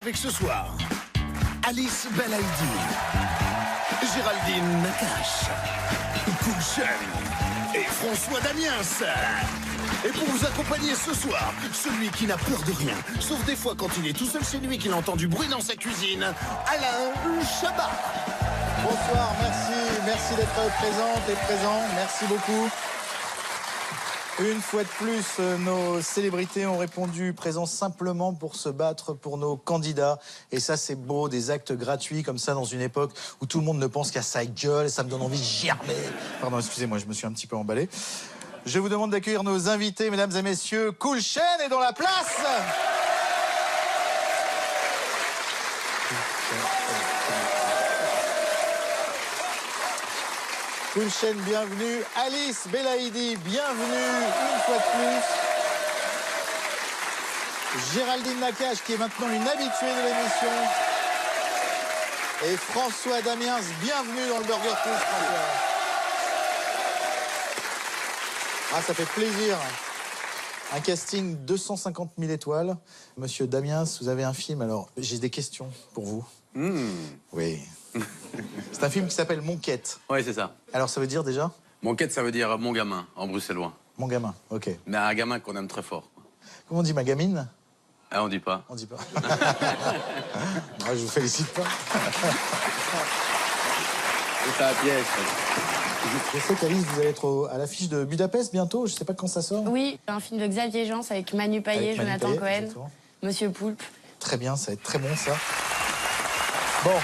Avec ce soir, Alice Belaïdi, Géraldine Nakache, Kouchen et François Damiens. Et pour vous accompagner ce soir, celui qui n'a peur de rien, sauf des fois quand il est tout seul chez lui qu'il entend du bruit dans sa cuisine, Alain Chabat. Bonsoir, merci d'être présente et présent, merci beaucoup. Une fois de plus, nos célébrités ont répondu présents simplement pour se battre pour nos candidats. Et ça, c'est beau, des actes gratuits comme ça dans une époque où tout le monde ne pense qu'à sa gueule. Ça me donne envie de germer. Pardon, excusez-moi, je me suis un petit peu emballé. Je vous demande d'accueillir nos invités, mesdames et messieurs. Kouchen est dans la place. Kouchen, bienvenue. Alice Belaïdi, bienvenue une fois de plus. Géraldine Nakache, qui est maintenant une habituée de l'émission. Et François Damiens, bienvenue dans le Burger Quiz, François. Ah, ça fait plaisir. Un casting 250 000 étoiles. Monsieur Damiens, vous avez un film, alors j'ai des questions pour vous. Oui. C'est un film qui s'appelle Monquette. Oui, c'est ça. Alors, ça veut dire déjà? Monquette, ça veut dire mon gamin, en bruxellois. Mon gamin, ok. Mais un gamin qu'on aime très fort. Comment on dit ma gamine? Ah, on dit pas. On dit pas. Moi, je vous félicite pas. C'est un piège. Je sais qu'Alice, vous allez être à l'affiche de Budapest bientôt. Je sais pas quand ça sort. Oui, un film de Xavier Jeance avec Manu Payet, Avec Manu Jonathan Payet, Cohen, exactement. Monsieur Poulpe. Très bien, ça va être très bon, ça. Bon.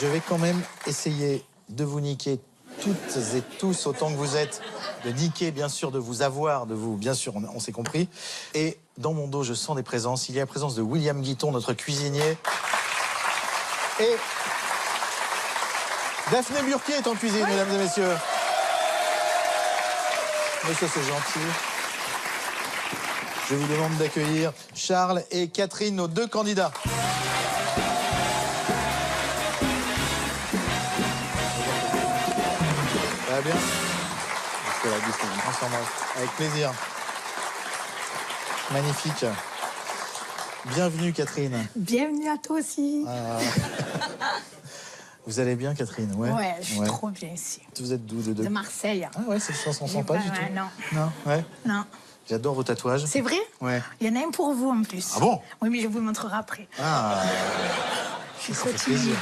Je vais quand même essayer de vous niquer toutes et tous autant que vous êtes. De niquer, bien sûr, de vous avoir, de vous, bien sûr, on s'est compris. Et dans mon dos, je sens des présences. Il y a la présence de William Guiton, notre cuisinier. Et Daphné Burki est en cuisine, mesdames et messieurs. Mais ça, c'est gentil. Je vous demande d'accueillir Charles et Catherine, nos deux candidats. Ça va bien? Avec plaisir. Magnifique. Bienvenue, Catherine. Bienvenue à toi aussi. Vous allez bien, Catherine? Ouais, je suis trop bien ici. Vous êtes d'où? De Marseille. Ah ouais, ça s'en sent pas du tout. Non. Non, ouais. Non. J'adore vos tatouages. C'est vrai? Ouais. Il y en a un pour vous en plus. Ah bon? Oui, mais je vous le montrerai après. Ah, Je suis ça trop fait plaisir. timide.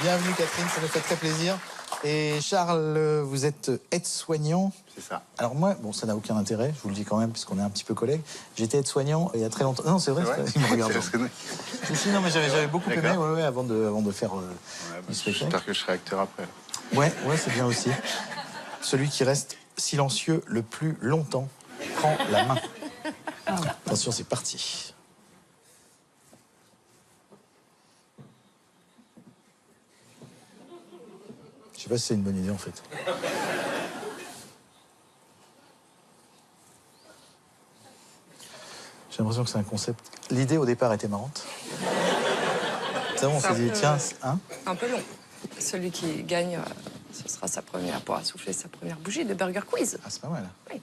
Bienvenue, Catherine, ça me fait très plaisir. Et Charles, vous êtes aide-soignant. C'est ça. Alors moi, bon, ça n'a aucun intérêt, je vous le dis quand même, puisqu'on est un petit peu collègues. J'étais aide-soignant il y a très longtemps. Non, c'est vrai, il me regarde. Si, non, mais j'avais beaucoup aimé avant de faire du spectacle. J'espère que je serai acteur après. Ouais, c'est bien aussi. Celui qui reste silencieux le plus longtemps prend la main. Attention, c'est parti. Je sais pas si c'est une bonne idée en fait. J'ai l'impression que c'est un concept. L'idée au départ était marrante. Ça, on s'est dit, tiens, hein? Un peu long. Celui qui gagne, ce sera pourra souffler sa première bougie de Burger Quiz. Ah, c'est pas mal. Oui.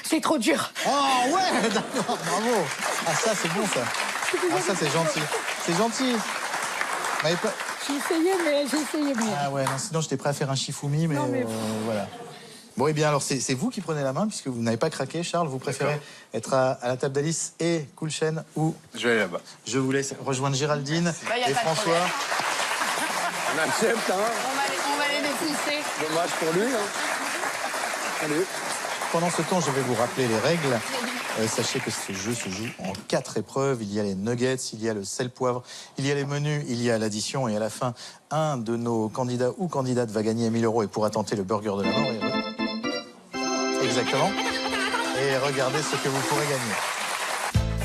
C'est trop dur. Oh ouais, d'accord, bravo. Ah, ça, c'est bon, ça. Ah, ça, c'est gentil. C'est gentil. Mais pas... J'ai essayé, mais... Ah ouais, non, sinon j'étais prêt à faire un chifoumi, mais, Non, mais- voilà. Bon, et bien alors, c'est vous qui prenez la main, puisque vous n'avez pas craqué, Charles. Vous préférez être à la table d'Alice et Kouchen, ou Je vais aller là-bas. je vous laisse rejoindre Géraldine y a et pas de François. problème. On accepte, hein. On va les défoncer. Dommage pour lui, hein. Allez. Pendant ce temps, je vais vous rappeler les règles. Sachez que ce jeu se joue en 4 épreuves. Il y a les nuggets, il y a le sel-poivre, il y a les menus, il y a l'addition. Et à la fin, un de nos candidats ou candidates va gagner 1000 € et pourra tenter le burger de la mort. Exactement. Et regardez ce que vous pourrez gagner.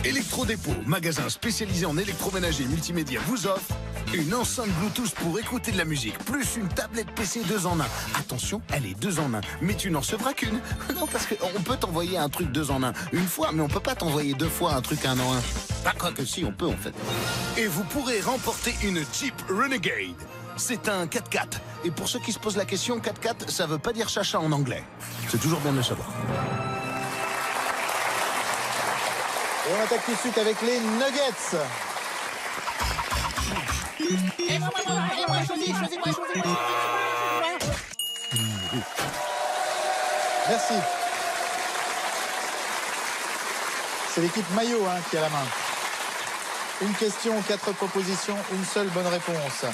Electrodépôt, magasin spécialisé en électroménager multimédia, vous offre une enceinte Bluetooth pour écouter de la musique, plus une tablette PC 2 en 1. Attention, elle est 2 en 1, mais tu n'en recevras qu'une. Non, parce qu'on peut t'envoyer un truc 2 en 1 une fois, mais on peut pas t'envoyer 2 fois un truc 1 en 1. Pas quoi que si, on peut en fait. Et vous pourrez remporter une Jeep Renegade. C'est un 4x4. Et pour ceux qui se posent la question, 4x4, ça veut pas dire chacha en anglais. C'est toujours bien de le savoir. Et on attaque tout de suite avec les nuggets. Merci. C'est l'équipe maillot qui a la main. Une question, 4 propositions, une seule bonne réponse.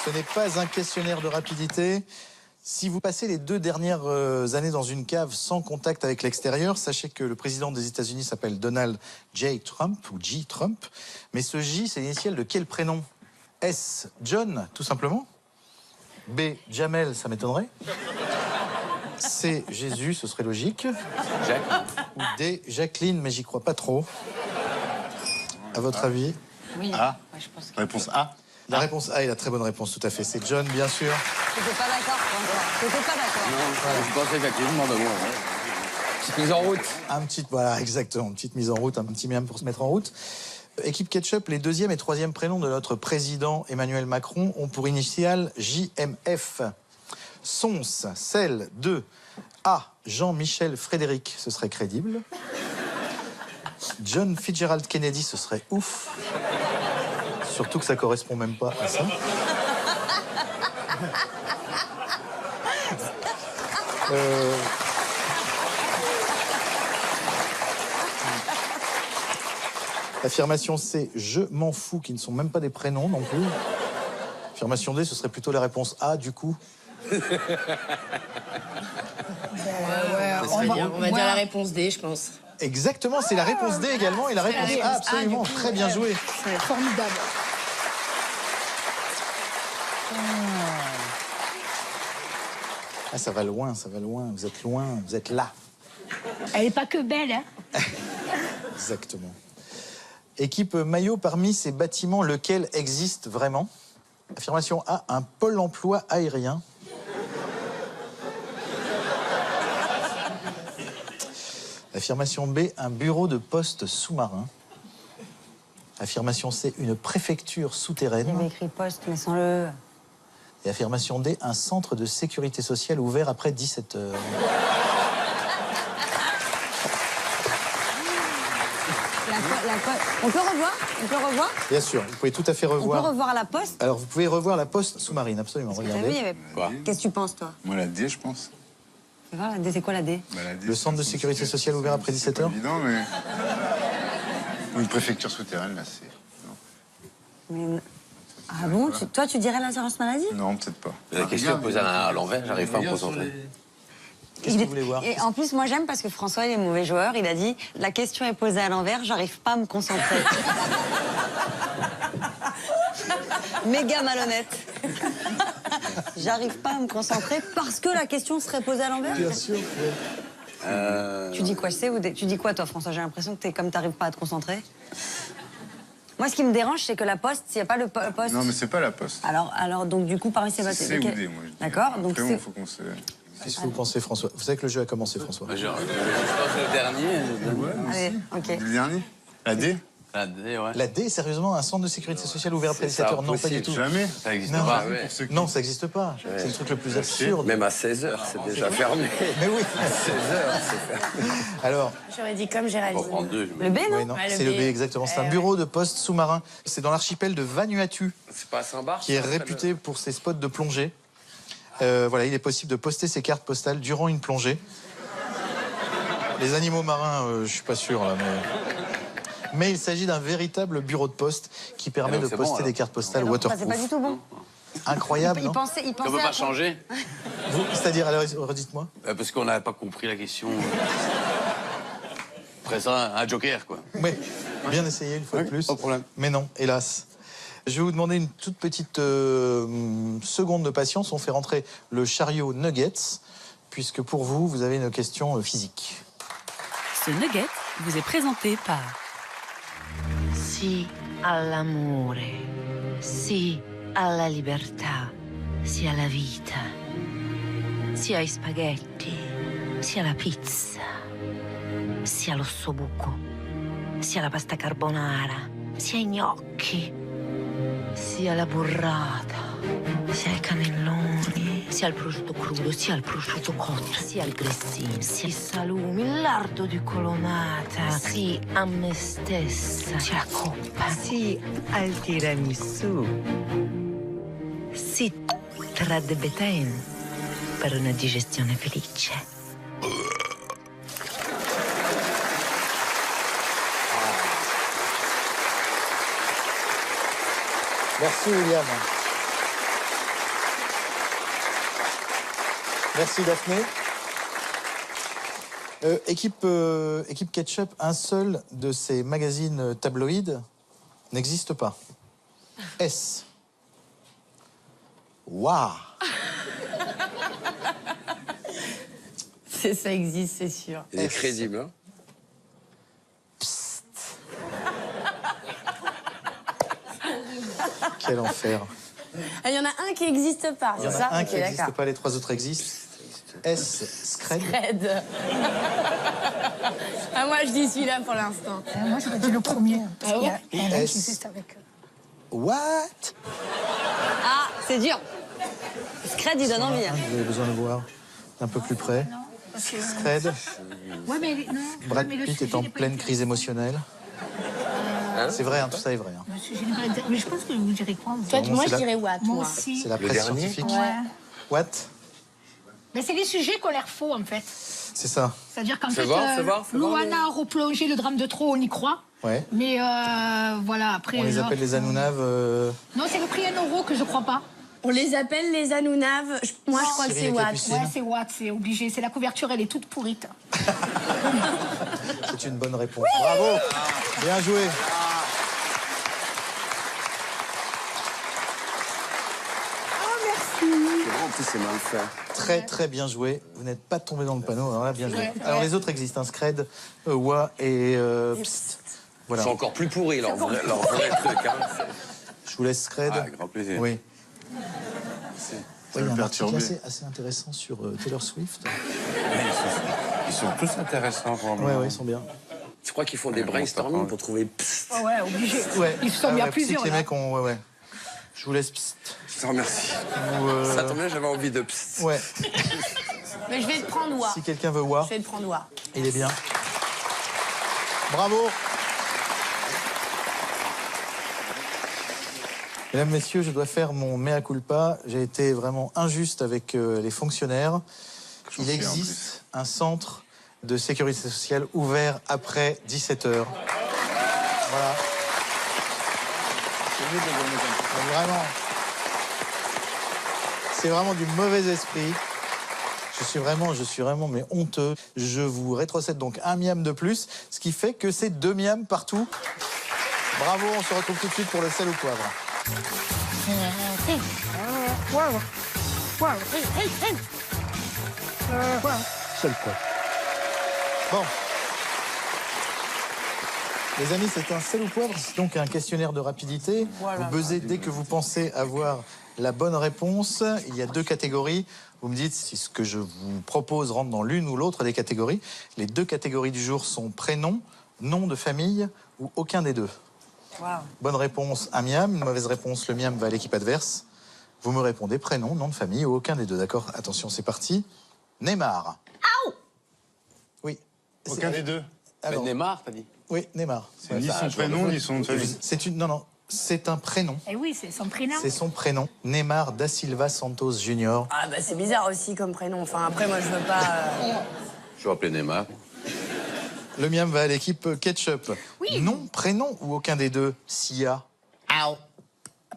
Ce n'est pas un questionnaire de rapidité. Si vous passez les 2 dernières années dans une cave sans contact avec l'extérieur, sachez que le président des États-Unis s'appelle Donald J. Trump, ou J. Trump. Mais ce J, c'est l'initiale de quel prénom? S. John, tout simplement. B. Jamel, ça m'étonnerait. C. Jésus, ce serait logique. Jacques. Ou D. Jacqueline, mais j'y crois pas trop. À votre avis? Oui. A. Ouais, je pense que... Réponse A. La réponse A est la très bonne réponse, tout à fait. C'est John, bien sûr. T'étais pas d'accord, François. T'étais pas d'accord. Je pensais effectivement d'abord. Petite mise en route. Voilà, exactement. Une petite mise en route, un petit miam pour se mettre en route. Équipe Ketchup, les 2e et 3e prénoms de notre président Emmanuel Macron ont pour initiale JMF. Sons, celle de A. Jean-Michel Frédéric, ce serait crédible. John Fitzgerald Kennedy, ce serait ouf. Surtout que ça correspond même pas à ça. Affirmation C, je m'en fous, qui ne sont même pas des prénoms non plus. Affirmation D, ce serait plutôt la réponse A, du coup. On va dire la réponse D, je pense. Exactement, c'est la réponse D également, et la réponse A, absolument, très bien joué. C'est formidable. Ah, ça va loin, vous êtes loin, vous êtes là. Elle n'est pas que belle, hein. Exactement. Équipe maillot, parmi ces bâtiments, lequel existe vraiment? Affirmation A, un pôle emploi aérien. Affirmation B, un bureau de poste sous-marin. Affirmation C, une préfecture souterraine. J'avais écrit poste, mais sans le... Et affirmation D, un centre de sécurité sociale ouvert après 17 heures. On peut revoir? On peut revoir? Bien sûr, vous pouvez tout à fait On revoir. peut revoir la poste? Alors, vous pouvez revoir la poste sous-marine, absolument. T'as vu, il y Regardez. avait... Quoi? Qu'est-ce que tu penses, toi? Moi, la D, je pense. Fais voir la D, c'est quoi la D? Bah, la D, Le c'est centre de un sécurité sociale ouvert après 17 C'est heures. pas évident, mais... Une préfecture souterraine, là, c'est... Mais... Ah bon? Toi, tu dirais l'assurance maladie? Non, peut-être pas. La question est posée à l'envers, j'arrive pas à me concentrer. Qu'est-ce que vous voulez voir? Et en plus, moi, j'aime parce que François, il est mauvais joueur. Il a dit, la question est posée à l'envers, j'arrive pas à me concentrer. Méga malhonnête. J'arrive pas à me concentrer parce que la question serait posée à l'envers. Bien sûr. Tu dis quoi, je sais, ou tu dis quoi, toi, François? J'ai l'impression que comme t'arrives pas à te concentrer. Moi, ce qui me dérange, c'est que la poste, s'il n'y a pas le poste... Non, mais c'est pas la poste. Alors, donc, du coup, parmi ces C'est C ou D, moi, je dis. D'accord, donc Après, c'est... il faut qu'on se... Qu'est-ce que vous pensez, François? Vous savez que le jeu a commencé, François. Je pense le dernier. Allez, ok. Le dernier? La D? La D, ouais. La D, sérieusement, un centre de sécurité sociale ouvert après C'est 17 ça, heures? Non, pas du tout. Jamais. Ça n'existe Non, pas. non, ça n'existe pas. C'est le truc le plus absurde. Même à 16h, c'est déjà fermé. Mais oui. 16h, c'est fermé. Alors, J'aurais dit comme On Géraldine. va prendre deux. Le B, non? oui, non, Ouais, le c'est le B. B, exactement. C'est un bureau de poste sous-marin. C'est dans l'archipel de Vanuatu, C'est pas à Saint-Barth qui est réputé pour ses spots de plongée. Voilà, il est possible de poster ses cartes postales durant une plongée. Les animaux marins, je suis pas sûr, là, mais il s'agit d'un véritable bureau de poste qui permet donc de c'est poster bon, alors. des cartes postales Ça, c'est waterproof. pas du tout bon. Incroyable, Il non? pensait On peut pas à... changer C'est-à-dire, alors, redites-moi. parce qu'on n'avait pas compris la question. Après ça, un joker, quoi. Oui, bien essayé une fois de plus. Pas de problème. Mais non, hélas. Je vais vous demander une toute petite seconde de patience. On fait rentrer le chariot Nuggets, puisque pour vous, vous avez une question physique. Ce nugget vous est présenté par Sì all'amore, sì alla libertà, sì alla vita, sì ai spaghetti, sì alla pizza, sì all'ossobuco, sì alla pasta carbonara, sì ai gnocchi, sì alla burrata, sia i cannelloni, sia il prosciutto crudo, sia il prosciutto cotto, sia il grissino, sia i salumi, il lardo di colomata, sì a me stessa, sia la coppa, sì al tiramisù, sì tra de betaine per una digestione felice. Merci William. Merci Daphné. Équipe Ketchup, un seul de ces magazines tabloïds n'existe pas. S. Waouh. Ça existe, c'est sûr. Il est crédible, hein. Quel enfer. Il y en a un qui n'existe pas, Il y en c'est a ça? un Ok, qui n'existe d'accord. pas, les trois autres existent. S. Scred. Red. Ah, moi, je dis celui-là pour l'instant. Moi, j'aurais dit le premier. Parce Ah qu'il y a ouais un S. qui existe avec. What? Ah, c'est dur. Scred, il donne envie. Hein. Vous avez besoin de voir d'un peu plus près. Scred. Ouais, mais non. Brad mais le Pitt sujet est en n'est pas pleine intéressant. crise émotionnelle. C'est vrai, hein, tout ça est vrai. Hein. Le sujet n'est pas intéressant. Mais je pense que vous direz quoi? Toi, moi, je la- dirais what, Moi moi. aussi. C'est la presse dernier scientifique. Ouais. What? Mais c'est les sujets qui ont l'air faux, en fait. C'est ça. C'est-à-dire qu'en Fais fait, voir, fais voir Louana a replongé le drame de trop, on y croit. Ouais. Mais voilà, après. On les l'autre, appelle les Anounaves. Non, c'est le prix 1 euro que je crois pas. On les appelle les Anounaves. Moi, je crois que Cyril c'est what. Capucine. Ouais, c'est what, c'est obligé. C'est la couverture, elle est toute pourrite. C'est une bonne réponse. Bravo. Bien joué. C'est vrai, en plus, c'est mal fait. Très très bien joué. Vous n'êtes pas tombé dans le panneau. Alors là, bien joué. Alors les autres existent. Hein, Scred, Wa et Psst. Voilà. C'est encore plus pourri, leur vrai truc. Hein. Je vous laisse Scred. Ah, grand plaisir. Oui. Ça Oui, il y me a un article perturbait. assez intéressant sur Taylor Swift. Ils sont tous intéressants pour moi. Ouais, ils sont bien. Je crois qu'ils font des brainstorming pour trouver psst. Ouais, obligé. Ouais. Ils sont bien ouais, plusieurs. Les là. mecs ont. Ouais. Je vous laisse. Psst. Je te remercie. Ou, Ça tombe bien, j'avais envie de psst. Ouais. Mais je vais te prendre what. Si quelqu'un veut voir, Je vais te prendre what. il est bien. Bravo. Mesdames, Messieurs, je dois faire mon mea culpa. J'ai été vraiment injuste avec les fonctionnaires. J'en Il suis, en existe un centre de sécurité sociale ouvert après 17h. Voilà. Vraiment. C'est vraiment du mauvais esprit. Je suis vraiment mais honteux. Je vous rétrocède donc un miam de plus, ce qui fait que c'est 2 miams partout. Bravo, on se retrouve tout de suite pour le sel au poivre. Sel poivre. Bon. Les amis, c'est un sel ou poivre, c'est donc un questionnaire de rapidité. Vous buzzez dès que vous pensez avoir la bonne réponse. Il y a 2 catégories. Vous me dites si ce que je vous propose rentre dans l'une ou l'autre des catégories. Les 2 catégories du jour sont prénom, nom de famille ou aucun des deux. Wow. Bonne réponse, un miam. Une mauvaise réponse, le miam va à l'équipe adverse. Vous me répondez prénom, nom de famille ou aucun des deux. D'accord? Attention, c'est parti. Neymar. Oui. Aucun des deux. Alors, Neymar, t'as dit? oui, Neymar. C'est ni son prénom, ni son nom de famille. C'est une... Non, c'est un prénom. Eh oui, c'est son prénom. C'est son prénom. Neymar da Silva Santos Junior. Ah, bah, c'est bizarre aussi comme prénom. Enfin, après, moi, je veux pas. Je vais appeler Neymar. Le miam va à l'équipe Ketchup. Oui. Nom, prénom ou aucun des deux? Sia.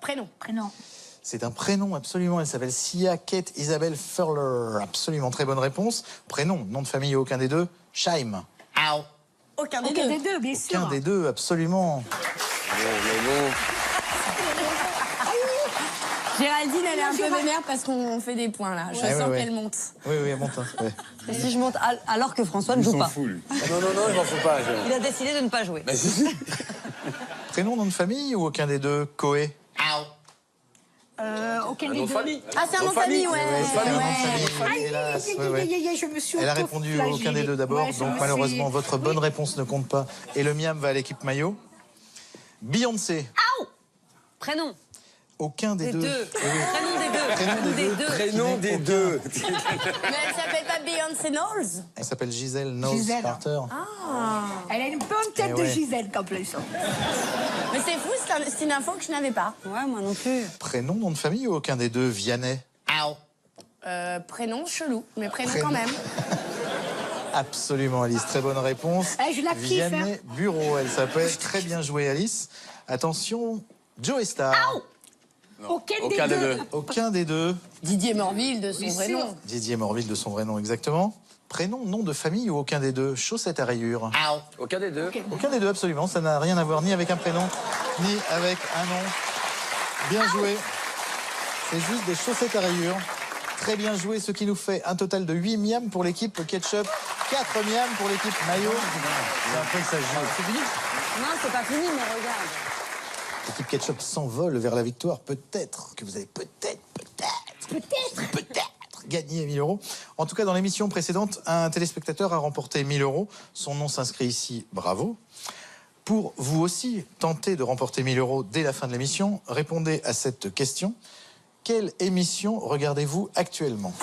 Prénom. Prénom. C'est un prénom, absolument. Elle s'appelle Sia Kate Isabelle Furler. Absolument, très bonne réponse. Prénom, nom de famille, aucun des deux. Shaim. Aucun des Aucun deux. des deux, bien sûr. Aucun des deux, absolument. Géraldine, elle est un peu vénère parce qu'on fait des points là. Je Ouais, sens ouais. qu'elle monte. Oui, oui, elle monte. Hein. Ouais. Et si je monte alors que François ne Ils joue s'en pas. fout, lui. Non, il m'en faut pas. Il a décidé de ne pas jouer. Prénom, nom de famille ou aucun des deux? Coé. Aucun Un des nom de deux. famille. Ah, c'est un nom de famille, ouais. c'est un nom de Aïe, famille, hélas. aïe, Ouais, ouais. aïe, aïe, aïe, je me suis Elle a répondu aucun des deux d'abord, Ouais, je donc me malheureusement suis- votre bonne réponse ne compte pas. Et le miam va à l'équipe maillot. Beyoncé. Prénom. Aucun des deux. Prénom des deux. Prénom des deux. Mais elle s'appelle pas Beyoncé Knowles? Elle s'appelle Gisèle Knowles Gisèle. Carter. Elle a une bonne tête Eh de ouais. Gisèle, en plus. Mais c'est fou, c'est une info que je n'avais pas. Ouais, moi non plus. Prénom, nom de famille ou aucun des deux? Vianney. Prénom chelou, mais prénom Prénom. quand même. Absolument, Alice. Très bonne réponse. Eh, je la kiffe, Vianney Bureau, elle s'appelle. Très bien joué, Alice. Attention, Joey Star. Aucun des deux. Aucun des deux. Didier Morville de son vrai nom. Didier Morville de son vrai nom, exactement. Prénom, nom de famille ou aucun des deux? Chaussettes à rayures. Aucun des deux. Aucun des deux, absolument. Ça n'a rien à voir ni avec un prénom, ni avec un nom. Bien joué. C'est juste des chaussettes à rayures. Très bien joué, ce qui nous fait un total de 8 miams pour l'équipe ketchup, 4 miams pour l'équipe maillot. C'est un peu que ça joue. C'est fini? Non, c'est pas fini, mais regarde. L'équipe ketchup s'envole vers la victoire. Peut-être que vous allez peut-être gagner 1000 euros. En tout cas, dans l'émission précédente, un téléspectateur a remporté 1000 euros. Son nom s'inscrit ici. Bravo. Pour vous aussi tenter de remporter 1000 euros dès la fin de l'émission, répondez à cette question. Quelle émission regardez-vous actuellement?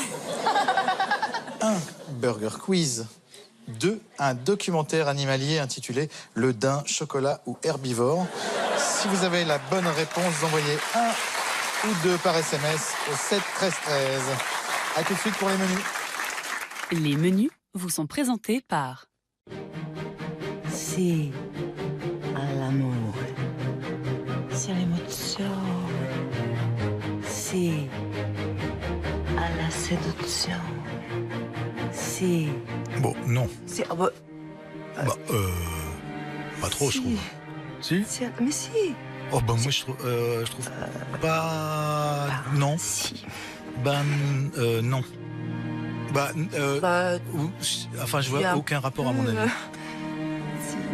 1. Burger Quiz. 2. Un documentaire animalier intitulé Le daim, chocolat ou herbivore. Si vous avez la bonne réponse, vous envoyez 1 ou 2 par SMS au 7 13 13. A tout de suite pour les menus. Les menus vous sont présentés par Sì, all'amore. Sì all'emozione. Sì, alla seduzione. Sì. Bon, non. Sì, ah bah, Pas trop, je trouve. Si? mais si. Oh, ben moi, je trouve pas... Non. Si. Ben, non. Enfin, je vois aucun rapport à mon avis.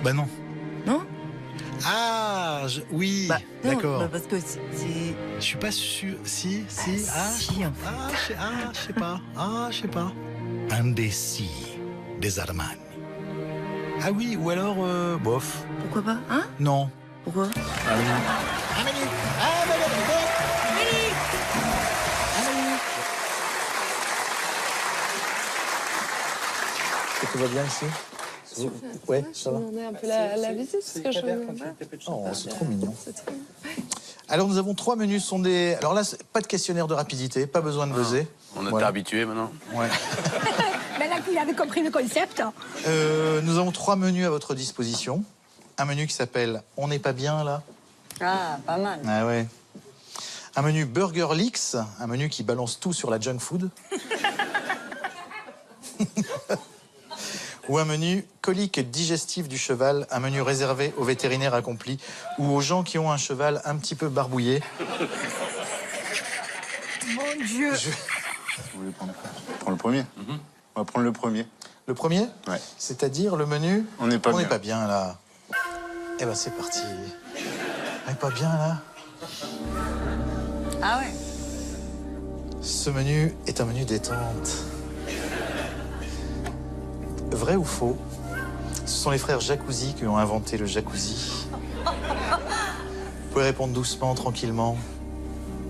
Ben non. Non? Ah, oui, d'accord. Parce que c'est... Je suis pas sûr. Si. si, en fait. Je sais pas. Indécis des Armani. Ah oui, ou alors, bof. Pourquoi pas? Hein? Non. Pourquoi? Est-ce que tout va bien ici? Ouais, ça va. On est un peu la visite, parce que je... Oh, c'est trop mignon. Alors, nous avons 3 menus. Sont des... Alors là, pas de questionnaire de rapidité, pas besoin de buzzer. On est habitué maintenant. Ouais. Maintenant qu'il avait compris le concept. Nous avons 3 menus à votre disposition. Un menu qui s'appelle On n'est pas bien là. Ah, pas mal. Ah ouais. Un menu Burger Leaks, un menu qui balance tout sur la junk food. Ou un menu colique digestive du cheval, un menu réservé aux vétérinaires accomplis ou aux gens qui ont un cheval un petit peu barbouillé. Mon Dieu. Vous voulez prendre quoi? Prends le premier. On va prendre le premier. Le premier? Ouais. C'est-à-dire le menu On n'est pas bien. On n'est pas bien là. Eh ben c'est parti. On n'est pas bien là. Ah ouais. Ce menu est un menu détente. Vrai ou faux? Ce sont les frères Jacuzzi qui ont inventé le jacuzzi. Vous pouvez répondre doucement, tranquillement.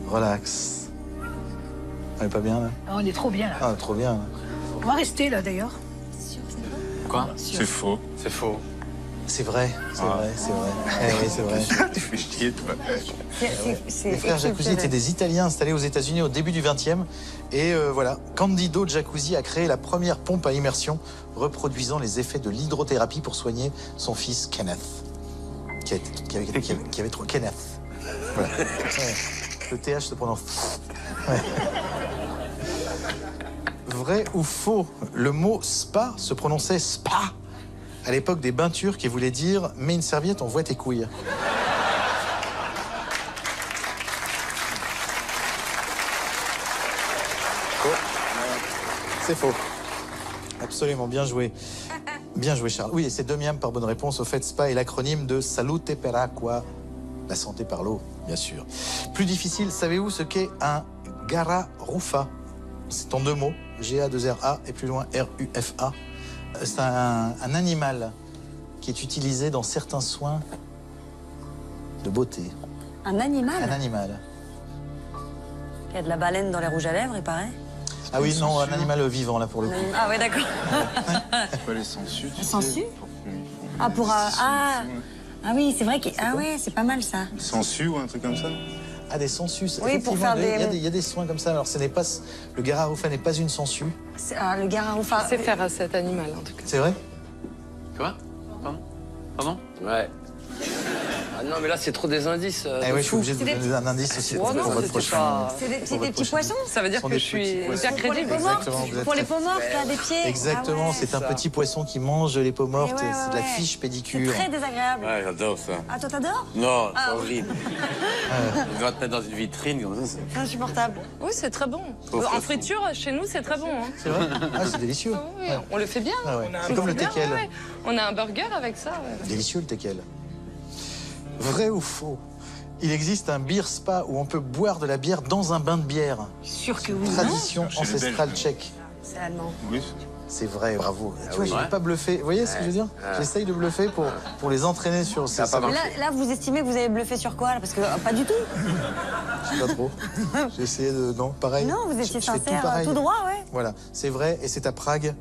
Relax. On n'est pas bien là? On est trop bien là. Ah, trop bien là. On va rester là d'ailleurs. Quoi? C'est faux. C'est faux. C'est vrai, c'est vrai, c'est vrai. Eh oui, c'est vrai. Tu fais chier, toi. Les frères Jacuzzi étaient des Italiens installés aux États-Unis au début du XXe. Et voilà, Candido Jacuzzi a créé la première pompe à immersion reproduisant les effets de l'hydrothérapie pour soigner son fils Kenneth. Qui avait trop... Kenneth. Voilà. Ouais. Le TH se prononce... Ouais. Vrai ou faux? Le mot spa se prononçait spa à l'époque des baintures qui voulait dire « mets une serviette, on voit tes couilles ». C'est faux. Absolument, bien joué. Bien joué, Charles. Oui, et c'est 2 miams par bonne réponse. Au fait, SPA est l'acronyme de Salute per acqua, la santé par l'eau, bien sûr. Plus difficile, savez-vous ce qu'est un Gararufa? C'est en 2 mots, G-A-2-R-A et plus loin R-U-F-A. C'est un animal qui est utilisé dans certains soins de beauté. Un animal? Un animal. y a de la baleine dans les rouges à lèvres, il paraît. Ah oui, non, un animal vivant, là, pour le coup. Ah ouais, d'accord. C'est pas les sangsues, tu sais. Sangsues? Ah, pour... Ah oui, c'est vrai que... Ah ouais, c'est pas mal, ça. Sangsues ou un truc comme ça? Ah, des sangsues. Oui, pour faire des... Il y a des soins comme ça. Alors, ce n'est pas... Le Gararoufa n'est pas une sangsue. Le Gararoufa... C'est faire à cet animal, en tout cas. C'est vrai? Quoi? Pardon? Ouais. Ah non, mais là, c'est trop des indices. Eh oui, je suis obligé de vous donner un indice aussi pour votre prochain. C'est des petits poissons? Ça veut dire que je suis hyper crédible. Pour les peaux mortes, là, des pieds. Exactement, c'est un petit poisson qui mange les peaux mortes. C'est de la fiche pédicure. C'est très désagréable. Ouais, j'adore ça. Ah, toi, t'adores? Non, c'est horrible. On va te mettre dans une vitrine comme ça. C'est insupportable. Oui, c'est très bon. En friture, chez nous, c'est très bon. Hein. C'est vrai? Ah, c'est délicieux. Ah oui, on le fait bien. Ah ouais. On C'est comme le fait bien, teckel. ouais. On a un burger avec ça. Ouais. Délicieux le teckel. Vrai ou faux? Il existe un beer spa où on peut boire de la bière dans un bain de bière. Sûr que oui. Tradition Chez les ancestrale Belges. tchèque. C'est allemand. Oui. C'est vrai, bravo. Tu vois, oui. je ne vais pas bluffer. Vous voyez ce que je veux dire? J'essaye de bluffer pour les entraîner sur ces pas Mais là, vous estimez que vous avez bluffé sur quoi, là? Parce que pas du tout. Je sais pas trop. J'ai essayé de... Non, pareil. Non, vous étiez Je fais sincère, pareil. tout droit, ouais. Voilà, c'est vrai et c'est à Prague.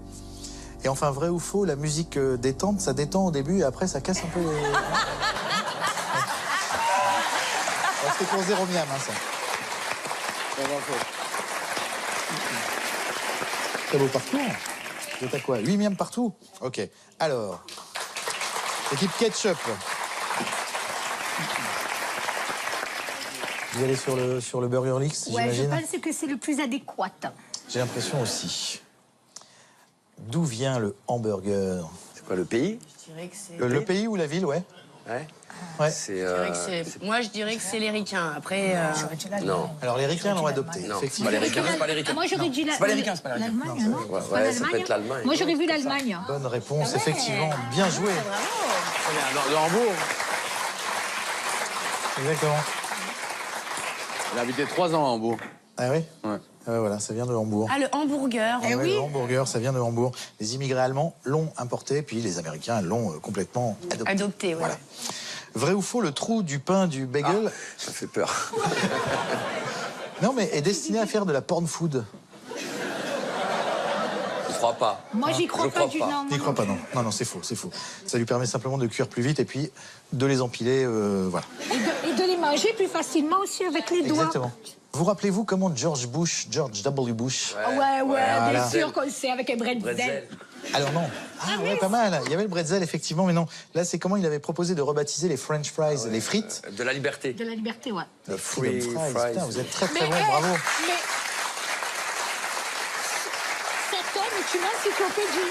Et enfin, vrai ou faux, la musique détente, ça détend au début et après, ça casse un peu les... C'était pour 0 miam, hein, ça. Très beau parcours. Vous êtes à quoi? 8 miam partout? Ok. Alors, équipe ketchup. Vous allez sur le Burger Leaks, Ouais, je j'imagine? pense que c'est le plus adéquat. J'ai l'impression aussi. D'où vient le hamburger? C'est quoi, le pays? Je dirais que c'est... Le pays ou la ville, ouais? Ouais. Ouais. Moi, je dirais que c'est les ricains. Après, Non. Alors les ricains l'ont adopté, Non, c'est effectivement. pas les ricains, c'est pas les ricains. Moi, j'aurais dit C'est pas les ricains, c'est pas les ricains. l'Allemagne, non? Ouais, C'est pas ouais, ça peut être l'Allemagne. Moi, j'aurais vu l'Allemagne. Bonne réponse, effectivement. Bien joué. De Hambourg. Exactement. Il a habité 3 ans à Hambourg. Ah oui? Ouais. Ah ouais, voilà, ça vient de Hambourg. le hamburger. Ah ouais, le hamburger, ça vient de Hambourg. Les immigrés allemands l'ont importé, puis les Américains l'ont complètement adopté. Adopté, ouais. Voilà. Vrai ou faux, le trou du pain du bagel Ça fait peur. non, mais est destiné à faire de la porn food. Je crois pas. Moi, j'y crois pas du tout. N'y crois pas, non. Non, non, c'est faux, c'est faux. Ça lui permet simplement de cuire plus vite et puis de les empiler, voilà. Et de les manger plus facilement aussi avec les doigts. Exactement. Vous rappelez-vous comment George W. Bush... Ouais, Voilà. bien sûr qu'on le sait, avec un bretzel. Alors non. Ah ouais, pas mal. Il y avait le bretzel, effectivement, mais non. Là, c'est comment il avait proposé de rebaptiser les French fries, les frites. De la liberté. De la liberté, ouais. Les freedom fries. fries. Putain, vous êtes très Mais, bon, bravo. Mais... Cet homme est une encyclopédie.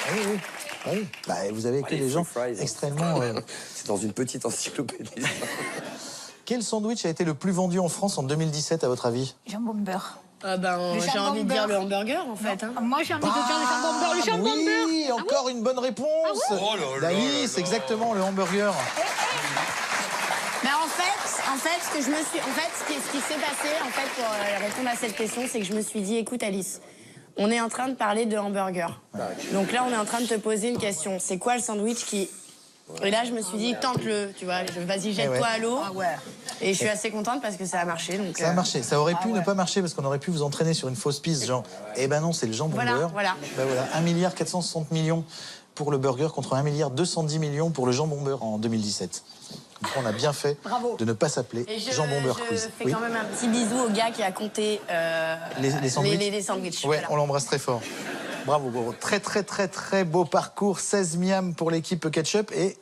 Ah oui, oui. Ah oui. Bah, vous avez été les des gens free fries, hein. extrêmement... C'est dans une petite encyclopédie. Quel sandwich a été le plus vendu en France en 2017, à votre avis? Jambon beurre. J'ai envie de dire le hamburger, en fait. Hein. Moi, j'ai envie de dire le jambon beurre. Le jambon beurre. Oui, encore une bonne réponse. Bah oui, c'est exactement le hamburger. Mais en fait, ce qui s'est passé, en fait, pour répondre à cette question, c'est que je me suis dit, écoute, Alice, on est en train de parler de hamburger. Donc là, on est en train de te poser une question. C'est quoi le sandwich qui... Et là, je me suis dit, tente-le, tu vois. Vas-y, jette-toi à l'eau. Et je suis assez contente parce que ça a marché. Donc, ça a marché. Ça aurait pu ne pas marcher parce qu'on aurait pu vous entraîner sur une fausse piste, genre, eh ben non, c'est le jambon beurre. Voilà. Ben voilà, 1,460 milliard pour le burger contre 1,210 milliard pour le jambon beurre en 2017. Donc on a bien fait de ne pas s'appeler jambon beurre quiz. Je fais quand même un petit bisou au gars qui a compté les sandwichs. Les sandwichs. Ouais, voilà. on l'embrasse très fort. Bravo, bravo. Très, très, très, très beau parcours. 16 miams pour l'équipe ketchup. Et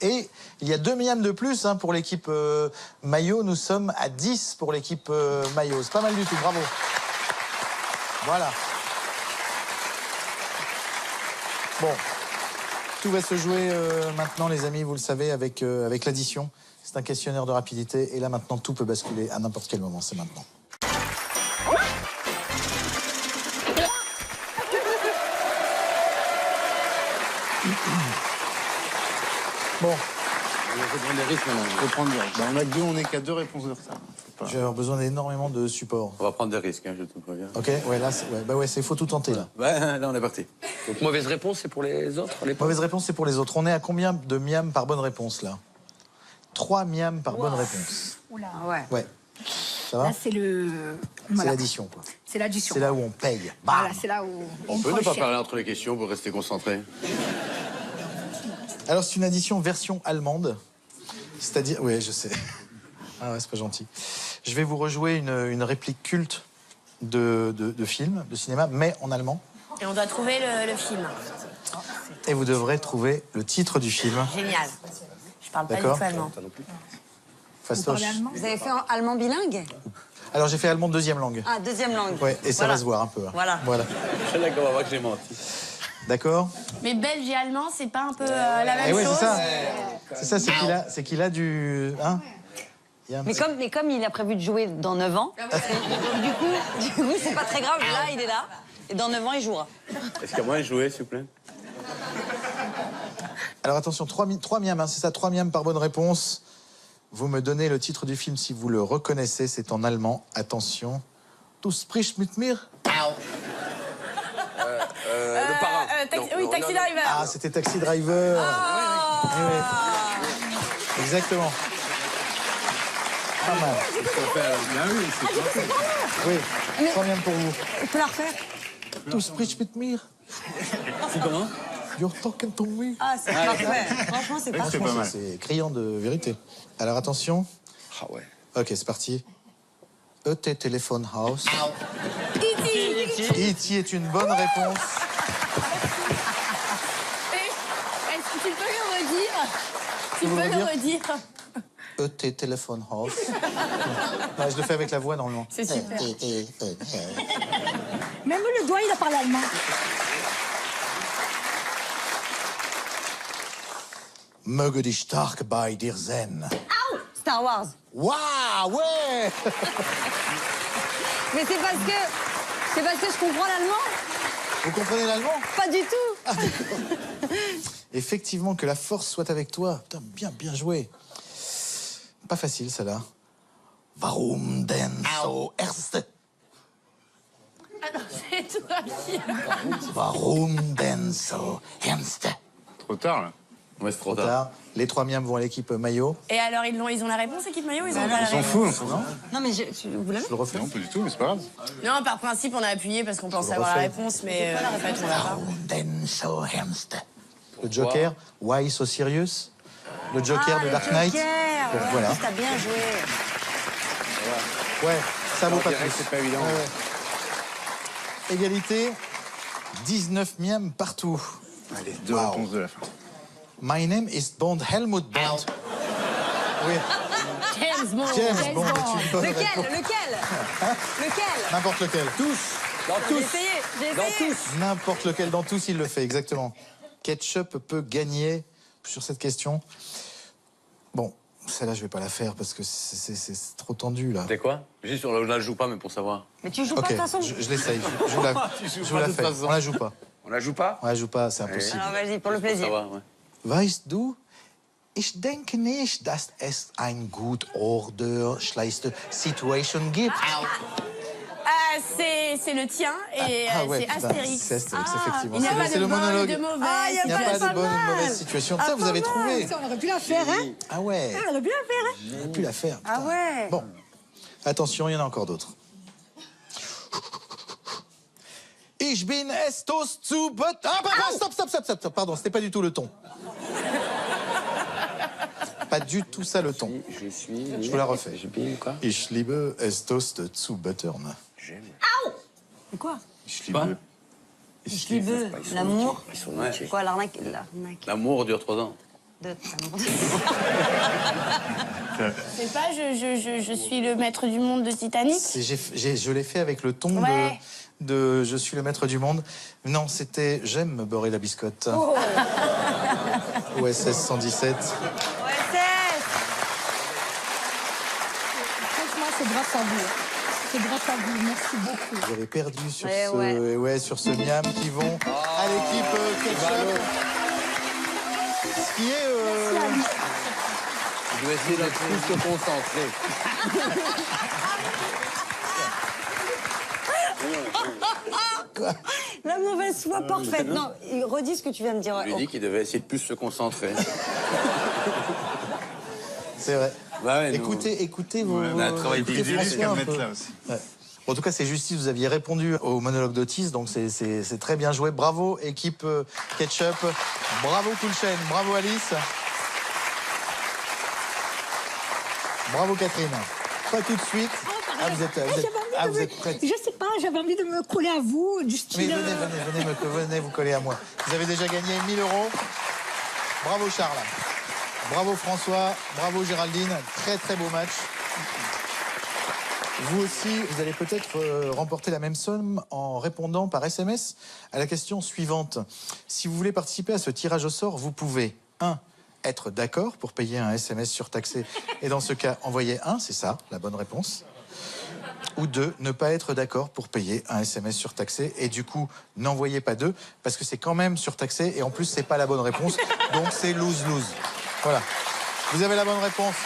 il y a 2 miams de plus hein, pour l'équipe maillot. Nous sommes à 10 pour l'équipe maillot. C'est pas mal du tout. Bravo. Voilà. Bon. Tout va se jouer maintenant, les amis, vous le savez, avec l'addition. C'est un questionnaire de rapidité. Et là, maintenant, tout peut basculer à n'importe quel moment. C'est maintenant. Bon. Il faut prendre des risques maintenant. Faut prendre des risques. On a que deux, on est qu'à 2 réponses de retard. Je vais avoir besoin d'énormément de support. On va prendre des risques, hein, je te préviens. Ok, ouais, là, c'est faut tout tenter, là. Ouais, là, on est parti. Donc, mauvaise réponse, c'est pour les autres Mauvaise réponse, c'est pour les autres. On est à combien de miams par bonne réponse, là? 3 miams par bonne réponse. Oula. Ouais. Ouais. Ça va? Là, c'est le. C'est Voilà. l'addition, quoi. C'est l'addition. C'est là où on paye. Bam. Voilà, c'est là où. On peut ne pas parler entre les questions pour rester concentré. Alors, c'est une addition version allemande. C'est-à-dire... Oui, je sais. Ah ouais, c'est pas gentil. Je vais vous rejouer une réplique culte de film, de cinéma, mais en allemand. Et on doit trouver le film. Et vous devrez trouver le titre du film. Génial. Je parle pas du D'accord. tout allemand. Fastoche. Vous avez fait en allemand bilingue? Alors, j'ai fait allemand deuxième langue. Ah, deuxième langue. Ouais, et ça Voilà. va se voir un peu. Hein. Voilà. Je suis d'accord, on va voir que j'ai menti. D'accord? Mais belge et allemand, c'est pas un peu la même Eh ouais, chose? c'est ça. C'est ça, c'est qu'il a du... Hein? Il y a un Mais petit- comme il a prévu de jouer dans 9 ans, du coup, c'est pas très grave. Là, il est là. Et dans 9 ans, il jouera. Est-ce qu'il y a moyen de jouer, s'il vous plaît? Alors attention, 3 miams, hein, c'est ça, 3 miams par bonne réponse. Vous me donnez le titre du film si vous le reconnaissez, c'est en allemand. Attention. Du sprichst mit mir? Le parrain. Oui, Taxi Driver. Ah, c'était Taxi Driver. Eh oui. Exactement. Pas mal. Oui, 3 miams pour vous. Tu peux la refaire? Du sprichst mit mir? C'est comment? You're talking to me. Ah, c'est parfait. Franchement, c'est parfait. Franchement, c'est criant de vérité. Alors attention. Ah ouais. Ok, c'est parti. E.T. Telefonhaus. E.T. E.T. est une bonne réponse. Est-ce que tu peux le redire? Tu Vous peux le le redire? E.T. Telefonhaus. Ouais, je le fais avec la voix normalement. C'est super. Même le doigt, il a parlé allemand. Möge die stark bei dir sein. Star Wars. Waouh, ouais. Mais c'est parce que je comprends l'allemand. Vous comprenez l'allemand? Pas du tout. Effectivement, que la force soit avec toi. Putain, bien joué. Pas facile, celle-là. Warum denn so erste? C'est toi qui... Warum denn so ernst? Trop tard, là. Ouais, c'est trop tard. Tard. Les 3 miams vont à l'équipe maillot. Et alors, ils ont la réponse, équipe maillot, ils ont pas la On s'en réponse? fout. Non, mais vous l'avez? Je le refais. Non, pas du tout, mais c'est pas grave. Non, par principe, on a appuyé parce qu'on pensait avoir la refais. réponse, mais en fait, on l'a pas. Warum denn so ernst? Le Joker, Why so serious? Le Joker de Dark Knight. Donc, Ouais, voilà. t'as bien joué. Ouais, ça vaut On pas dirait plus. que c'est pas évident. Ouais. Égalité, 19 miams partout. Allez, 2 Wow. réponses de la fin. My name is Bond, Helmut Bond. Oui, James Bond. James Bond est une bonne Lequel? réponse. Lequel? N'importe lequel. J'ai essayé. N'importe lequel dans tous, il le fait, exactement. Ketchup peut gagner sur cette question. Bon, celle-là, je vais pas la faire parce que c'est trop tendu, là. C'est quoi? Juste sur là, je joue pas, mais pour savoir. Mais tu joues pas Ok, de toute façon. je l'essaye. Je vous la de fais. toute façon. On la joue pas. On la joue pas? On la joue pas, c'est impossible. Alors vas-y, pour le Pour plaisir. savoir, ouais. Weißt du, ich denke nicht, dass es ein gut oder schlechte Situation gibt. Ah, c'est le tien et ouais, c'est putain, Astérix. c'est Astérix, effectivement. Il n'y a pas C'est de le bonne monologue. et de mauvaise. Ah, Il n'y a pas de bonne ou de mauvaise situation. Ça, vous avez trouvé. Ça, on aurait pu la faire, hein? Ah ouais, On aurait pu la faire, hein? on aurait pu la faire. Ah putain. ouais. Bon, attention, il y en a encore d'autres. Ich bin estos zu bet... Ah, stop. Pardon, c'était pas du tout le ton. Pas du tout ça le ton. Je suis. Je vous la refais. Je bin quoi? Ich liebe estos zu buttern. J'aime. C'est quoi? Je liebe. Je lui veux l'amour. Ils sont ouais. Quoi, l'arnaque? L'amour dure 3 ans. C'est pas je suis le maître du monde de Titanic? Je l'ai fait avec le ton Ouais. de Je suis le maître du monde. Non, c'était J'aime me beurrer la biscotte. Oh. OSS 117. Franchement, c'est grâce à vous. C'est grâce à vous. Merci beaucoup. Vous avez perdu sur Ouais, ouais, sur ce miam qui vont à l'équipe Ketchup. Ce qui est... Je vais essayer de plus se concentrer. La mauvaise foi parfaite. Non, redis ce que tu viens de dire. Je lui ai dit qu'il devait essayer de plus se concentrer. C'est vrai. Bah ouais, écoutez vos... Ouais, bah, travail écoutez d'idéaliste François qu'à un mettre peu. là aussi. Ouais. Bon, en tout cas, c'est justice, vous aviez répondu au monologue d'Otis, donc c'est très bien joué. Bravo, équipe Ketchup. Bravo, Coolchain. Bravo, Alice. Bravo, Catherine. Pas tout de suite. Vous êtes prête. Je sais pas, j'avais envie de me coller à vous, du style... Mais venez vous coller à moi. Vous avez déjà gagné 1 000 €. Bravo, Charles. Bravo, François. Bravo, Géraldine. Très, très beau match. Vous aussi, vous allez peut-être remporter la même somme en répondant par SMS à la question suivante. Si vous voulez participer à ce tirage au sort, vous pouvez 1. Être d'accord pour payer un SMS surtaxé et dans ce cas, envoyer 1, c'est ça, la bonne réponse. Ou 2, ne pas être d'accord pour payer un SMS surtaxé et du coup, n'envoyez pas 2 parce que c'est quand même surtaxé et en plus, c'est pas la bonne réponse, donc c'est lose-lose. Voilà. Vous avez la bonne réponse.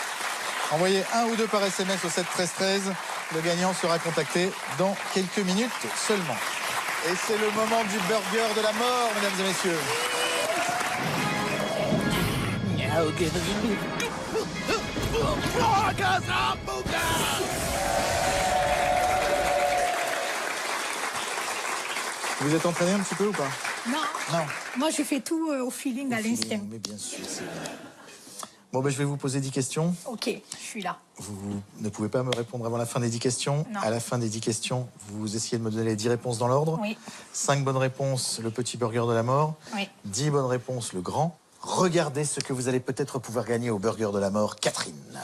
Envoyez 1 ou 2 par SMS au 7 13 13. Le gagnant sera contacté dans quelques minutes seulement. Et c'est le moment du burger de la mort, mesdames et messieurs. Vous êtes entraîné un petit peu ou pas? Non. Non. Moi, je fais tout au feeling, à l'instinct. Mais bien sûr, c'est bien. Bon, ben, je vais vous poser 10 questions. Ok, je suis là. Vous ne pouvez pas me répondre avant la fin des 10 questions. Non. À la fin des 10 questions, vous essayez de me donner les 10 réponses dans l'ordre. Oui. 5 bonnes réponses, le petit burger de la mort. Oui. 10 bonnes réponses, le grand. Regardez ce que vous allez peut-être pouvoir gagner au burger de la mort, Catherine.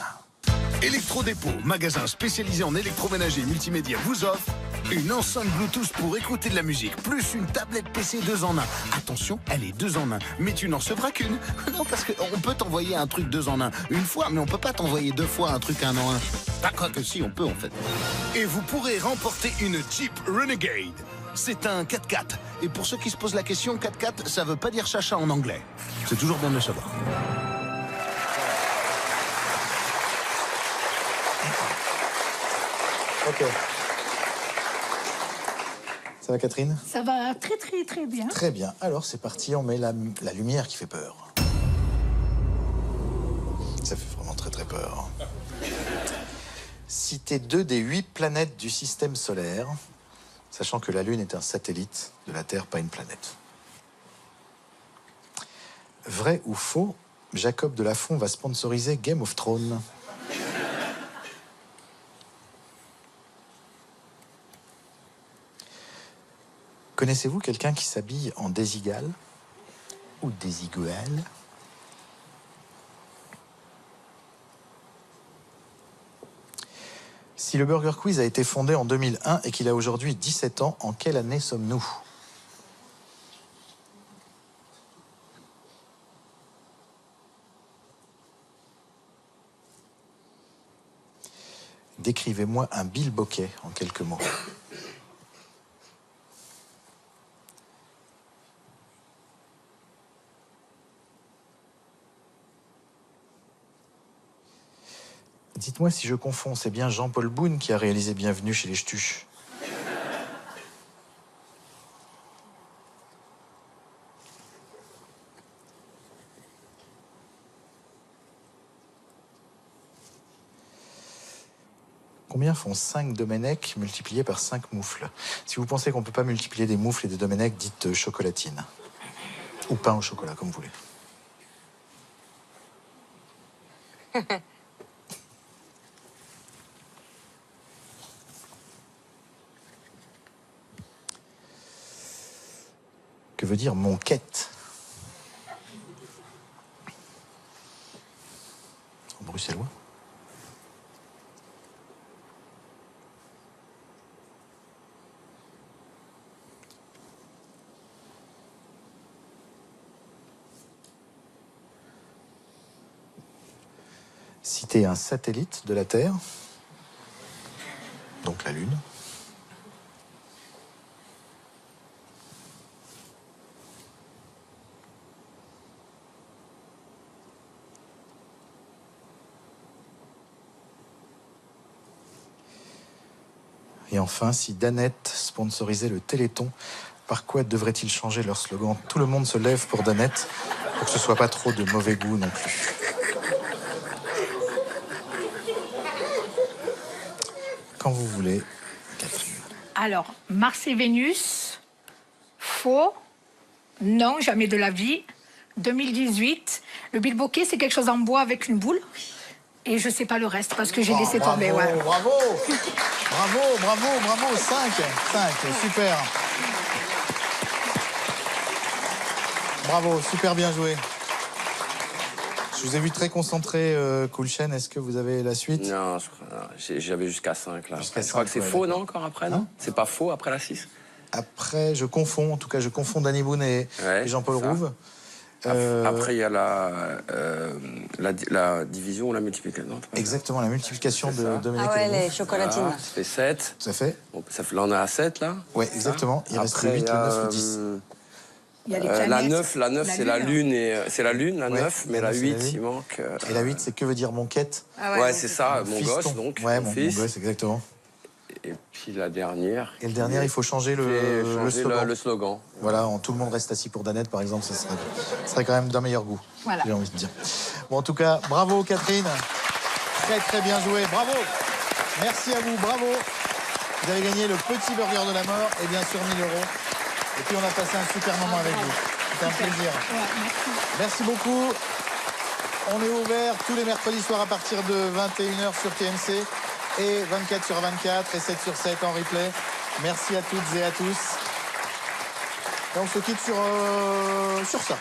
Electrodépôt, magasin spécialisé en électroménager et multimédia, vous offre une enceinte Bluetooth pour écouter de la musique, plus une tablette PC 2 en 1. Attention, elle est 2 en 1, mais tu n'en recevras qu'une. Non, parce qu'on peut t'envoyer un truc 2 en 1 une fois, mais on peut pas t'envoyer 2 fois un truc 1 en 1. Pas quoi que si, on peut en fait. Et vous pourrez remporter une Jeep Renegade. C'est un 4x4. Et pour ceux qui se posent la question, 4x4, ça veut pas dire chacha en anglais. C'est toujours bien de le savoir. Ok. Ça va, Catherine? Ça va très, très, très bien. Très bien. Alors, c'est parti, on met la lumière qui fait peur. Ça fait vraiment très, très peur. Citez 2 des 8 planètes du système solaire, sachant que la Lune est un satellite de la Terre, pas une planète. Vrai ou faux, Jacob Delafont va sponsoriser Game of Thrones? Connaissez-vous quelqu'un qui s'habille en désigale ou désigual? Si le Burger Quiz a été fondé en 2001 et qu'il a aujourd'hui 17 ans, en quelle année sommes-nous? Décrivez-moi un bilboquet en quelques mots. Dites-moi si je confonds, c'est bien Jean-Paul Boone qui a réalisé Bienvenue chez les Ch'tuches. Combien font 5 Domenech multipliés par 5 moufles? Si vous pensez qu'on ne peut pas multiplier des moufles et des Domenech, dites chocolatine. Ou pain au chocolat, comme vous voulez. Que veut dire monquette en bruxellois? Citez un satellite de la Terre, donc la Lune. Et enfin, si Danette sponsorisait le Téléthon, par quoi devraient-ils changer leur slogan? Tout le monde se lève pour Danette, pour que ce soit pas trop de mauvais goût non plus. quand vous voulez, Catherine. Alors, Mars et Vénus, faux, non, jamais de la vie. 2018, le bilboquet, c'est quelque chose en bois avec une boule. Et je sais pas le reste parce que j'ai laissé tomber. Ouais. Bravo, bravo. 5, super. Bravo, super bien joué. Je vous ai vu très concentré, Kulchen. Est-ce que vous avez la suite? Non, j'avais jusqu'à 5 là. Je crois que c'est ouais, faux, non, encore après, non? C'est pas faux après la 6? Après, je confonds, en tout cas, je confonds Danny Boone et Jean-Paul Rouve. Après, il y a la division ou la multiplication. Exactement, la multiplication de Dominique. Ah ouais, les chocolatines. Voilà, ça fait 7. Tout à fait. Bon, là, on est à 7, là. Oui, exactement. Il reste le 8, le 9, le 10. Il y a les la planètes. 9, c'est la lune, c'est la lune, la 9, mais la 8, il manque. Et la 8, c'est que veut dire mon quête? Ouais, c'est ça, mon gosse, donc. Ouais, mon mon fils. gosse, exactement. Et puis la dernière. Et le dernier, il faut changer le slogan. Voilà, tout le monde reste assis pour Danette, par exemple, ça serait quand même d'un meilleur goût, voilà. J'ai envie de dire. Bon, en tout cas, bravo Catherine. Très bien joué, bravo. Merci à vous, bravo. Vous avez gagné le petit burger de la mort et bien sûr 1000 €. Et puis on a passé un super moment avec vous. C'était un plaisir. Ouais, merci beaucoup. On est ouvert tous les mercredis soirs à partir de 21h sur TMC. Et 24 sur 24 et 7 sur 7 en replay. Merci à toutes et à tous. Et on se quitte sur ça.